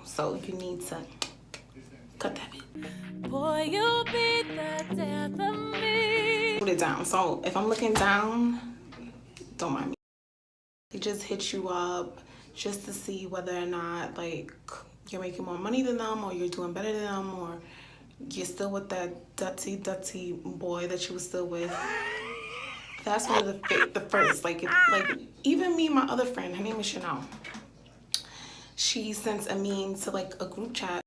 So you need to cut that bit. Boy, you be the death of me. Put it down. So if I'm looking down, don't mind me. They just hit you up just to see whether or not like you're making more money than them, or you're doing better than them, or you're still with that dirty boy that you were still with. That's one of the first. Like even me and my other friend, her name is Chanel. She sent a meme to like a group chat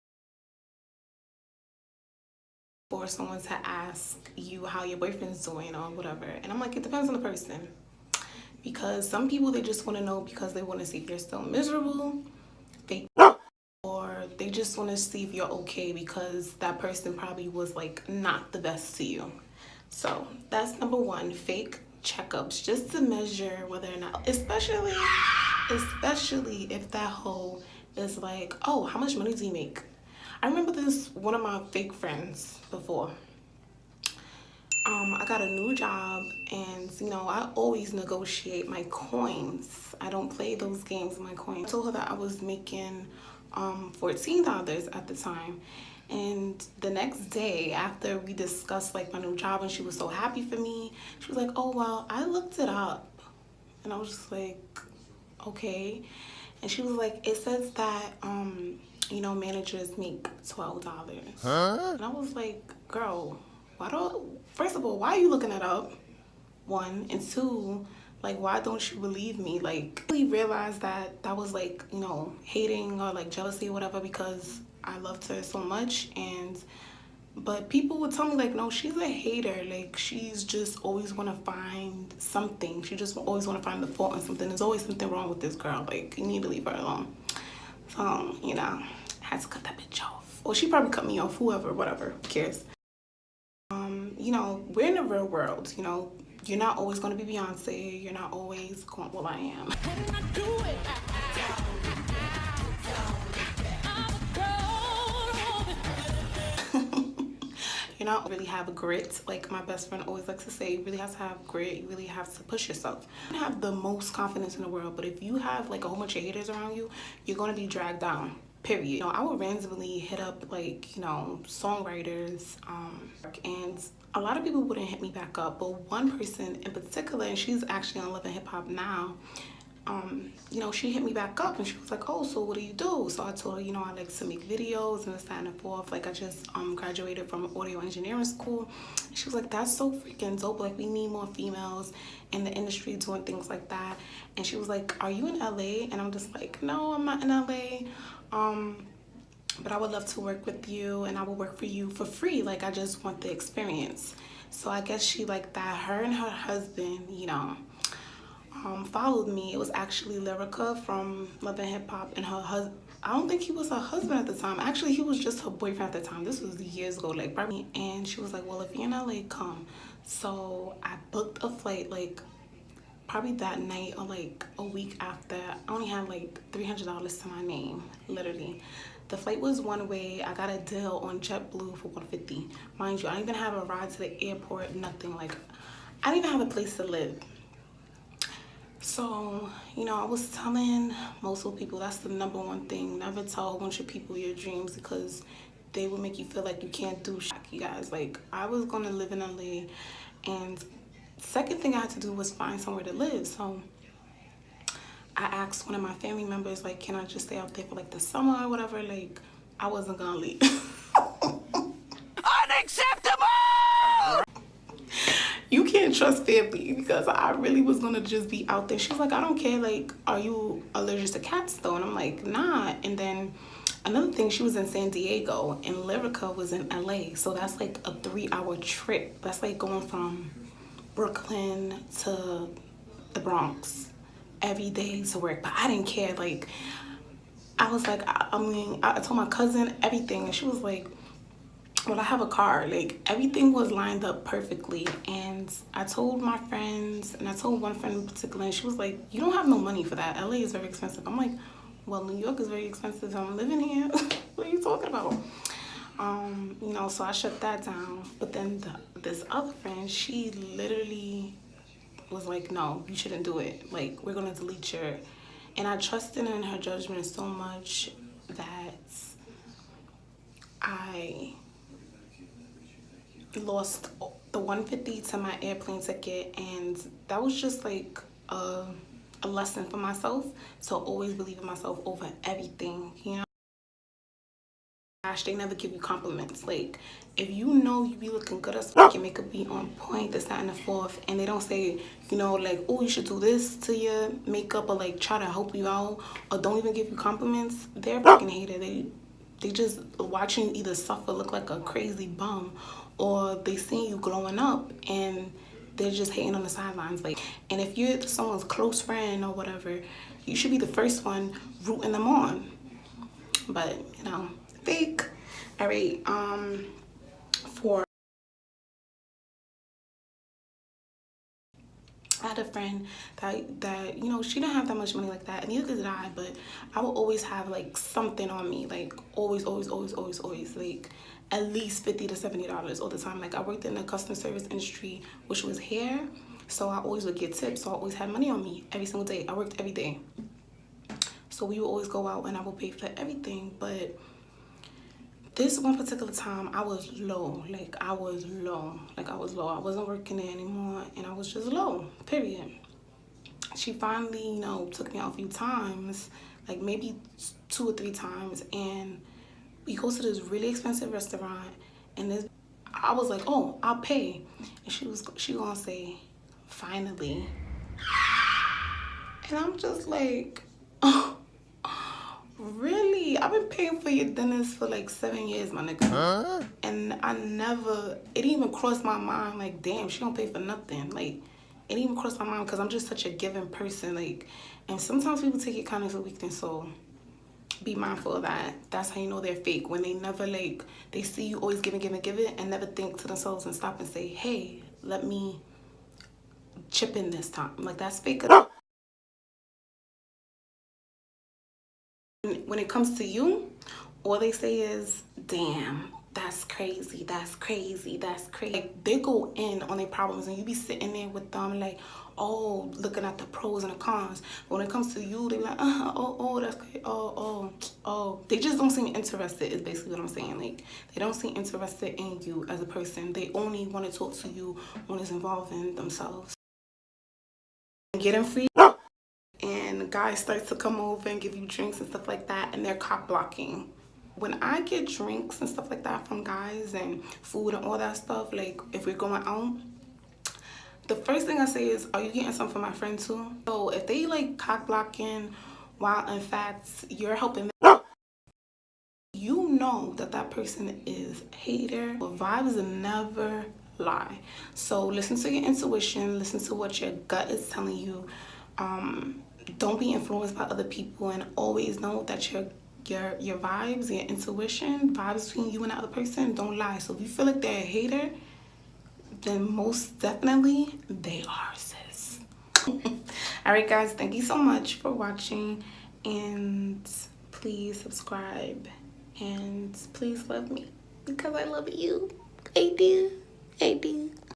for someone to ask you how your boyfriend's doing or whatever. And I'm like, it depends on the person. Because some people, they just want to know because they want to see if you're still miserable. Or they just want to see if you're okay because that person probably was like not the best to you. So that's number one, fake checkups, just to measure whether or not, especially if that hoe is like, oh, how much money do you make? I remember this one of my fake friends before. I got a new job, and you know, I always negotiate my coins. I don't play those games with my coins. I told her that I was making $14 at the time, and the next day after we discussed like my new job and she was so happy for me, she was like, oh well, I looked it up. And I was just like, okay. And she was like, it says that you know, managers make $12. And I was like, girl, first of all, why are you looking that up? One, and two, like, why don't you believe me? Like, I really realized that that was like, you know, hating or like jealousy or whatever, because I loved her so much. But people would tell me like, no, she's a hater. Like, she's just always want to find something. She just always want to find the fault in something. There's always something wrong with this girl. Like, you need to leave her alone. So, you know, I had to cut that bitch off. Or she probably cut me off, whoever, whatever, who cares? You know, we're in the real world, you know. You're not always going to be Beyonce. You're not always going, well, I am. You're not really have a grit. Like my best friend always likes to say, you really have to have grit. You really have to push yourself. You have the most confidence in the world, but if you have like a whole bunch of haters around you, you're going to be dragged down. Period. You know, I would randomly hit up like, you know, songwriters, and a lot of people wouldn't hit me back up, but one person in particular, and she's actually on Love and Hip Hop now, you know, she hit me back up and she was like, oh, so what do you do? So I told her, you know, I like to make videos and this, that, and the fourth. Like, I just graduated from audio engineering school. And she was like, that's so freaking dope. Like, we need more females in the industry doing things like that. And she was like, are you in LA? And I'm just like, no, I'm not in LA. But I would love to work with you, and I will work for you for free. Like, I just want the experience. So I guess she liked that. Her and her husband, you know, followed me. It was actually Lyrica from Love and Hip Hop, and her husband, I don't think he was her husband at the time. Actually, he was just her boyfriend at the time. This was years ago, like probably. And she was like, well, if you're in LA, come. So I booked a flight like probably that night or like a week after. I only had like $300 to my name, literally. The flight was one way. I got a deal on JetBlue for $150. Mind you, I didn't even have a ride to the airport, nothing. Like, I didn't even have a place to live. So, you know, I was telling multiple people, that's the number one thing. Never tell a bunch of people your dreams, because they will make you feel like you can't do shit. You guys, like, I was gonna live in LA, and second thing I had to do was find somewhere to live. So I asked one of my family members, like, can I just stay out there for like the summer or whatever? Like, I wasn't gonna leave. Unacceptable! You can't trust family, because I really was gonna just be out there. She was like, I don't care, like, are you allergic to cats though? And I'm like, nah. And then another thing, she was in San Diego and Lyrica was in LA. So that's like a 3-hour trip. That's like going from Brooklyn to the Bronx every day to work. But I didn't care. Like, I was like, I told my cousin everything, and she was like, well, I have a car. Like, everything was lined up perfectly. And I told my friends, and I told one friend in particular, and she was like, you don't have no money for that. LA is very expensive. I'm like, well, New York is very expensive. I'm living here. What are you talking about? You know, so I shut that down. But then this other friend, she literally was like, no, you shouldn't do it. Like, we're gonna delete your. And I trusted in her judgment so much that I lost the 150 to my airplane ticket, and that was just like a lesson for myself. So always believe in myself over everything, you know. Gosh, they never give you compliments. Like, if you know you be looking good as fuck, your makeup be on point, this, that, and the fourth, and they don't say, you know, like, oh, you should do this to your makeup, or like try to help you out, or don't even give you compliments, they're fucking hater. They just watching you either suffer, look like a crazy bum, or they see you glowing up and they're just hating on the sidelines. Like, and if you're someone's close friend or whatever, you should be the first one rooting them on. But you know, fake. All right. For I had a friend that you know, she didn't have that much money like that, and neither did I. But I would always have like something on me, like always, like at least $50 to $70 all the time. Like, I worked in the customer service industry, which was hair, so I always would get tips. So I always had money on me every single day. I worked every day, so we would always go out and I would pay for everything. But this one particular time, I was low. Like, I was low. I wasn't working there anymore, and I was just low, period. She finally, you know, took me out a few times, like maybe 2 or 3 times, and we go to this really expensive restaurant, and this, I was like, oh, I'll pay. And she gonna say, finally. And I'm just like, oh, really? I've been paying for your dinners for like 7 years, my nigga. Huh? And it didn't even cross my mind, like, damn, she don't pay for nothing. Like, it didn't even cross my mind, because I'm just such a giving person. Like, and sometimes people take it kind of as a weakness, so be mindful of that. That's how you know they're fake. When they never, like, they see you always giving, and never think to themselves and stop and say, hey, let me chip in this time. Like, that's fake. When it comes to you, all they say is, damn, that's crazy, that's crazy, that's crazy. Like, they go in on their problems, and you be sitting there with them like, oh, looking at the pros and the cons. But when it comes to you, they be like, oh, that's crazy, oh. They just don't seem interested, is basically what I'm saying. Like, they don't seem interested in you as a person. They only want to talk to you when it's involving themselves. Getting free, and guys start to come over and give you drinks and stuff like that, and they're cock blocking. When I get drinks and stuff like that from guys, and food and all that stuff, like if we're going out, the first thing I say is, are you getting something for my friend too? So if they like cock blocking while in fact you're helping them, you know that person is hater. But vibes never lie. So listen to your intuition, listen to what your gut is telling you. Don't be influenced by other people, and always know that your vibes, your intuition, vibes between you and the other person don't lie. So if you feel like they're a hater, then most definitely they are, sis. All right, guys, thank you so much for watching, and please subscribe, and please love me, because I love you. I do.